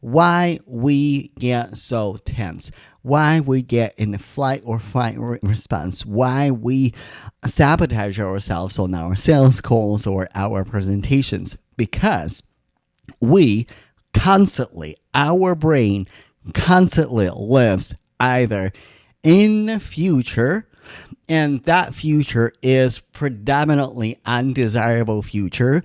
why we get so tense, why we get in a flight or fight response, why we sabotage ourselves on our sales calls or our presentations. Because we our brain constantly lives either in the future, and that future is predominantly undesirable future.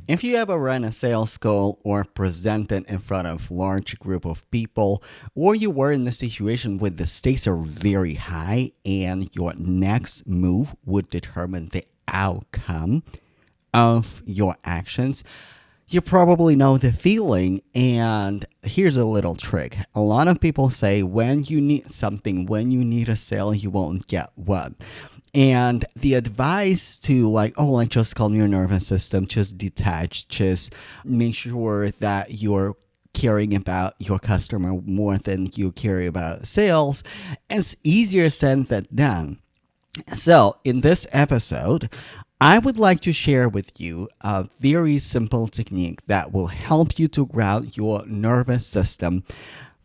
If you ever run a sales call or presented in front of large group of people, or you were in a situation where the stakes are very high and your next move would determine the outcome of your actions, you probably know the feeling. And here's a little trick. A lot of people say when you need something, when you need a sale, you won't get one. And the advice to just calm your nervous system, just detach, just make sure that you're caring about your customer more than you care about sales, is easier said than done. So in this episode, I would like to share with you a very simple technique that will help you to ground your nervous system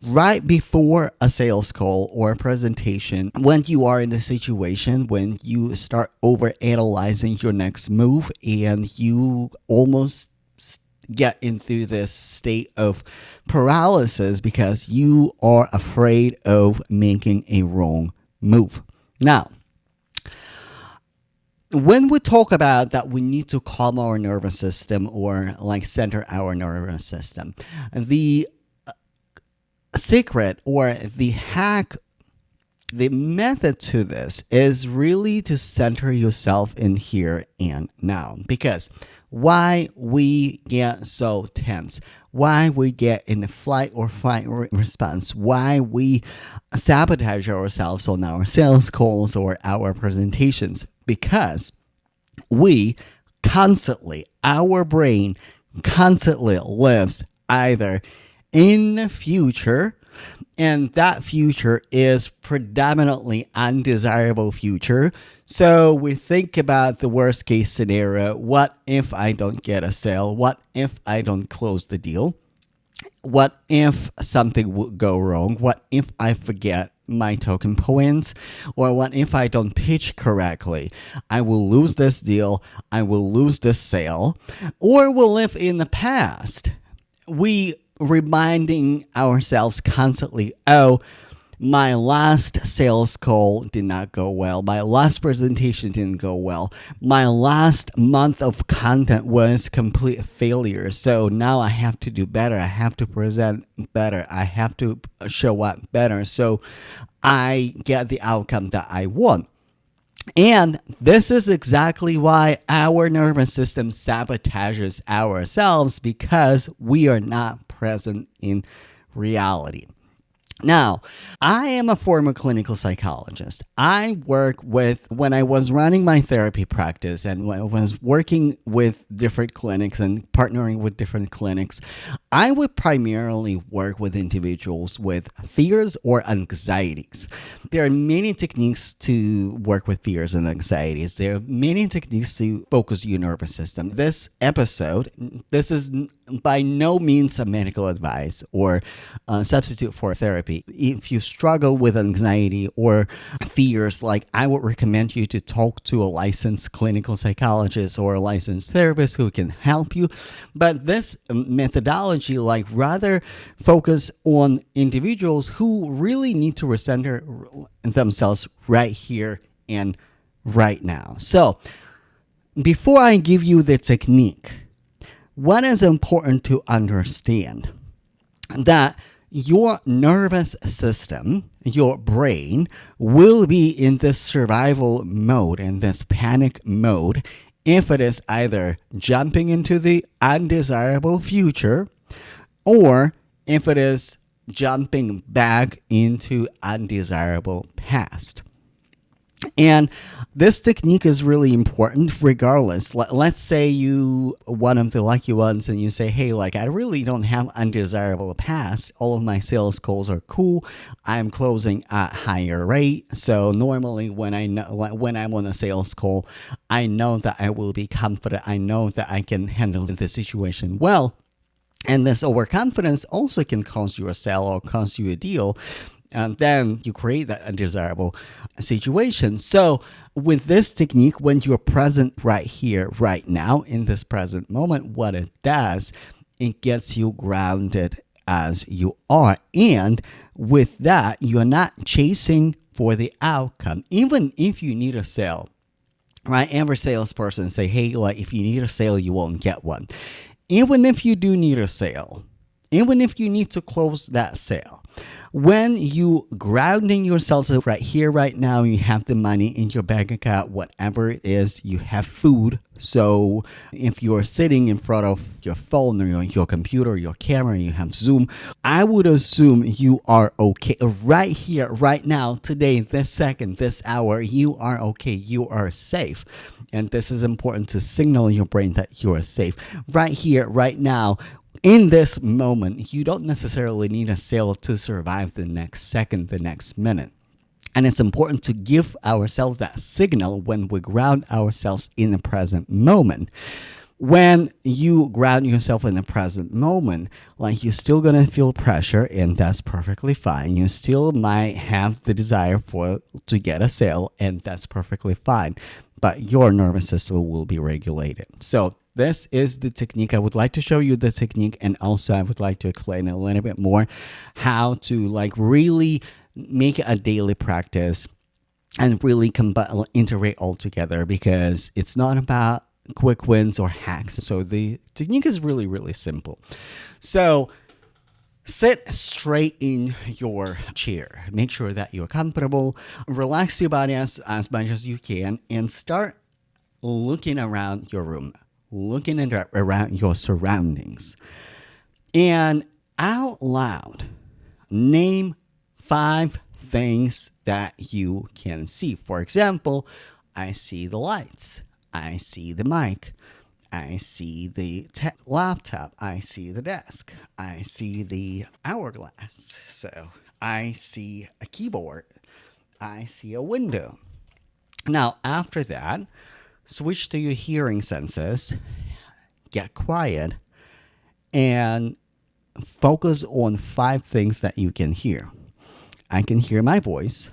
right before a sales call or a presentation, when you are in a situation when you start over analyzing your next move and you almost get into this state of paralysis because you are afraid of making a wrong move. Now, when we talk about that we need to calm our nervous system or center our nervous system, the secret or the hack, the method to this is really to center yourself in here and now. Because why we get so tense, why we get in a flight or fight response, why we sabotage ourselves on our sales calls or our presentations, because our brain constantly lives either in the future, and that future is predominantly undesirable future. So we think about the worst case scenario. What if I don't get a sale? What if I don't close the deal? What if something would go wrong? What if I forget my token points? Or what if I don't pitch correctly? I will lose this deal. I will lose this sale. Or we'll live in the past. We reminding ourselves constantly, oh, my last sales call did not go well. My last presentation didn't go well. My last month of content was complete failure. So now I have to do better. I have to present better. I have to show up better so I get the outcome that I want. And this is exactly why our nervous system sabotages ourselves, because we are not present in reality. Now, I am a former clinical psychologist. When I was running my therapy practice and when I was working with different clinics and partnering with different clinics, I would primarily work with individuals with fears or anxieties. There are many techniques to work with fears and anxieties. There are many techniques to focus your nervous system. This is by no means a medical advice or a substitute for therapy. If you struggle with anxiety or fears, I would recommend you to talk to a licensed clinical psychologist or a licensed therapist who can help you. But this methodology, rather focus on individuals who really need to recenter themselves right here and right now. So, before I give you the technique, what is important to understand that your nervous system, your brain, will be in this survival mode, in this panic mode, if it is either jumping into the undesirable future or if it is jumping back into undesirable past. And this technique is really important regardless. Let's say you one of the lucky ones and you say, hey, I really don't have undesirable past. All of my sales calls are cool. I'm closing at higher rate. So normally when I'm on a sales call, I know that I will be confident. I know that I can handle the situation well. And this overconfidence also can cause you a sale or cause you a deal. And then you create that undesirable situation. So, with this technique, when you're present right here, right now, in this present moment, what it does, it gets you grounded as you are. And with that, you're not chasing for the outcome. Even if you need a sale, right? Every salesperson say, hey, like if you need a sale, you won't get one. Even if you do need a sale, even if you need to close that sale, when you grounding yourself right here, right now, you have the money in your bank account, whatever it is, you have food. So if you're sitting in front of your phone or your computer, your camera, you have Zoom, I would assume you are okay. Right here, right now, today, this second, this hour, you are okay. You are safe. And this is important to signal your brain that you are safe. Right here, right now, in this moment, you don't necessarily need a sale to survive the next second, the next minute. And it's important to give ourselves that signal when we ground ourselves in the present moment. When you ground yourself in the present moment, like you're still going to feel pressure, and that's perfectly fine. You still might have the desire to get a sale, and that's perfectly fine. But your nervous system will be regulated. So this is the technique. I would like to show you the technique, and also I would like to explain a little bit more how to like really make it a daily practice and really integrate all together, because it's not about quick wins or hacks. So the technique is really, really simple. So sit straight in your chair. Make sure that you're comfortable. Relax your body as much as you can, and start looking around your room, looking around your surroundings. And out loud, name 5 things that you can see. For example, I see the lights. I see the mic. I see the laptop. I see the desk. I see the hourglass. So I see a keyboard. I see a window. Now, after that, switch to your hearing senses. Get quiet and focus on 5 things that you can hear. I can hear my voice.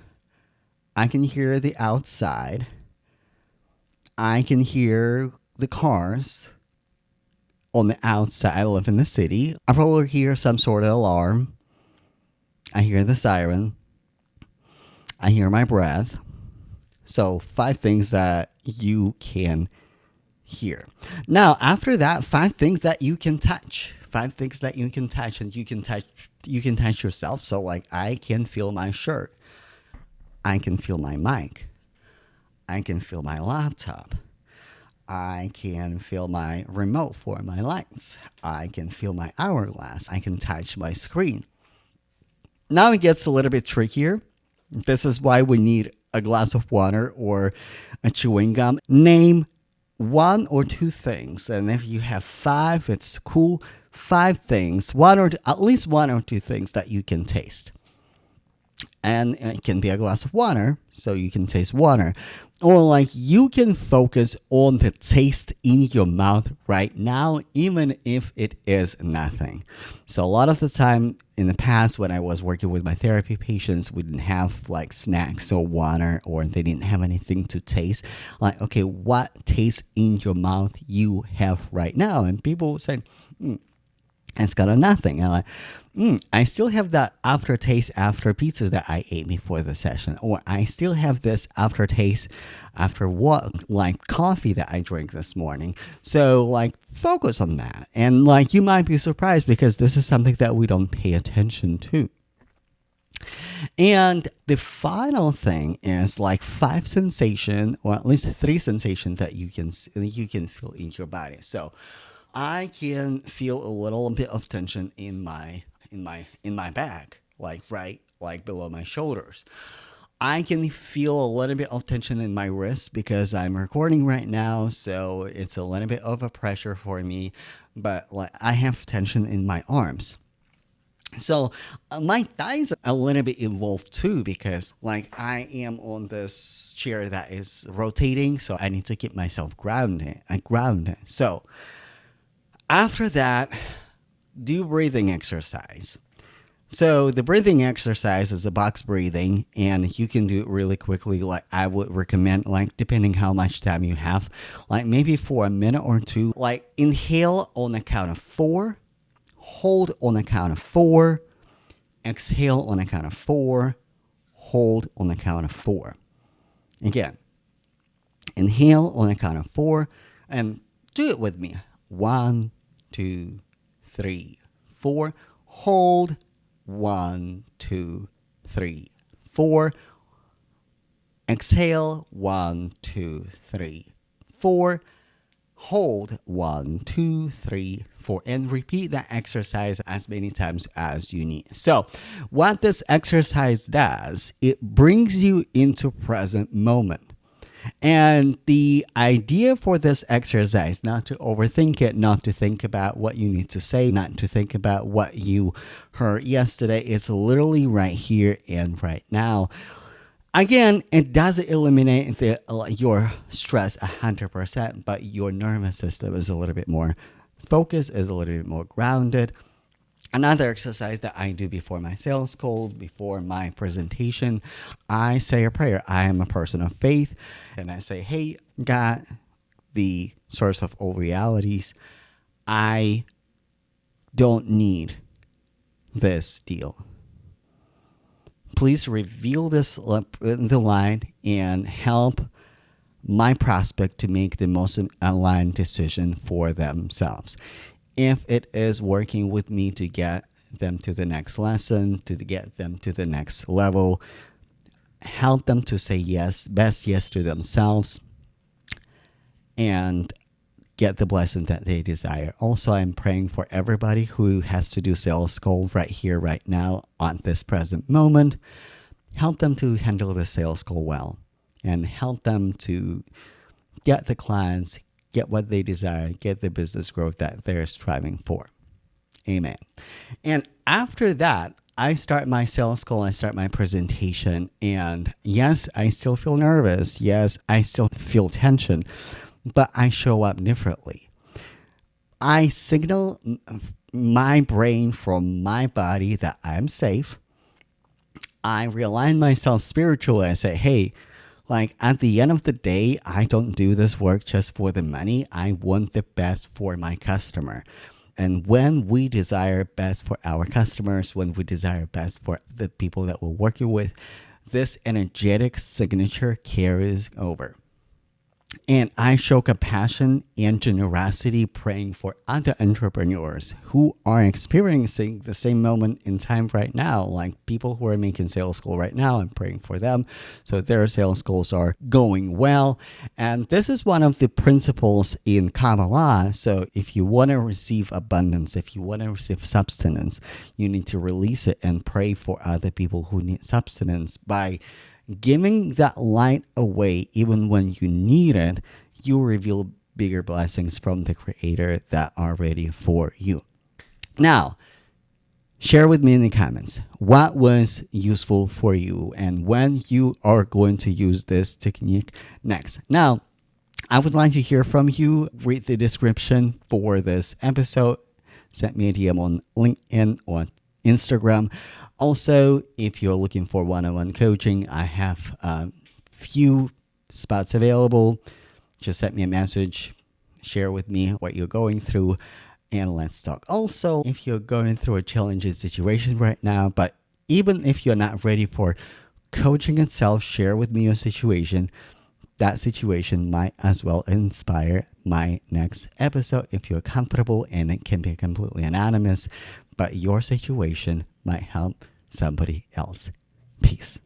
I can hear the outside. I can hear the cars on the outside. I live in the city. I probably hear some sort of alarm. I hear the siren. I hear my breath. So 5 things that you can hear. Now, after that, 5 things that you can touch. 5 things that you can touch, and you can touch yourself. So like I can feel my shirt. I can feel my mic. I can feel my laptop. I can feel my remote for my lights. I can feel my hourglass. I can touch my screen. Now it gets a little bit trickier. This is why we need a glass of water or a chewing gum. Name 1 or 2 things. And if you have 5, it's cool. 5 things, at least 1 or 2 things that you can taste. And it can be a glass of water, so you can taste water. Or like you can focus on the taste in your mouth right now, even if it is nothing. So a lot of the time in the past when I was working with my therapy patients, we didn't have like snacks or water, or they didn't have anything to taste. Like, okay, what taste in your mouth you have right now? And people would say, it's got a nothing. And I still have that aftertaste after pizza that I ate before the session. Or I still have this aftertaste after what, like coffee that I drank this morning. So like focus on that. And like you might be surprised, because this is something that we don't pay attention to. And the final thing is like 5 sensation, or at least 3 sensations that you can feel in your body. So I can feel a little bit of tension in my back, like below my shoulders. I can feel a little bit of tension in my wrist because I'm recording right now, so it's a little bit of a pressure for me. But like I have tension in my arms. So my thighs are a little bit involved too, because like I am on this chair that is rotating, so I need to keep myself grounded. So after that, do breathing exercise. So the breathing exercise is a box breathing, and you can do it really quickly. Like I would recommend, like depending how much time you have, like maybe for a minute or two. Like inhale on the count of 4, hold on the count of 4, exhale on the count of 4, hold on the count of 4. Again, inhale on the count of 4, and do it with me. 1, 2, 3, 4. Hold. 1, 2, 3, 4. Exhale. 1, 2, 3, 4. Hold. 1, 2, 3, 4. And repeat that exercise as many times as you need. So what this exercise does, it brings you into present moment. And the idea for this exercise, not to overthink it, not to think about what you need to say, not to think about what you heard yesterday. It's literally right here and right now. Again, it doesn't eliminate your stress 100%, but your nervous system is a little bit more focused, is a little bit more grounded. Another exercise that I do before my sales call, before my presentation, I say a prayer. I am a person of faith, and I say, hey, God, the source of all realities, I don't need this deal. Please reveal this in the line and help my prospect to make the most aligned decision for themselves. If it is working with me to get them to the next lesson, to get them to the next level, help them to say yes, best yes to themselves, and get the blessing that they desire. Also, I'm praying for everybody who has to do sales call right here, right now, on this present moment. Help them to handle the sales call well, and help them to get the clients, get what they desire, get the business growth that they're striving for. Amen. And after that, I start my sales call, I start my presentation, and yes, I still feel nervous. Yes, I still feel tension, but I show up differently. I signal my brain from my body that I'm safe. I realign myself spiritually. I say, hey, like at the end of the day, I don't do this work just for the money. I want the best for my customer. And when we desire best for our customers, when we desire best for the people that we're working with, this energetic signature carries over. And I show compassion and generosity, praying for other entrepreneurs who are experiencing the same moment in time right now, like people who are making sales goals right now. I'm praying for them so their sales goals are going well. And this is one of the principles in Kabbalah. So if you want to receive abundance, if you want to receive substance, you need to release it and pray for other people who need substance. By giving that light away, even when you need it, you reveal bigger blessings from the Creator that are ready for you. Now, share with me in the comments what was useful for you and when you are going to use this technique next. Now, I would like to hear from you. Read the description for this episode. Send me a DM on LinkedIn or Instagram. Also, if you're looking for one-on-one coaching, I have a few spots available. Just send me a message, share with me what you're going through, and let's talk. Also, if you're going through a challenging situation right now, but even if you're not ready for coaching itself, share with me your situation. That situation might as well inspire my next episode if you're comfortable, and it can be completely anonymous, but your situation might help somebody else. Peace.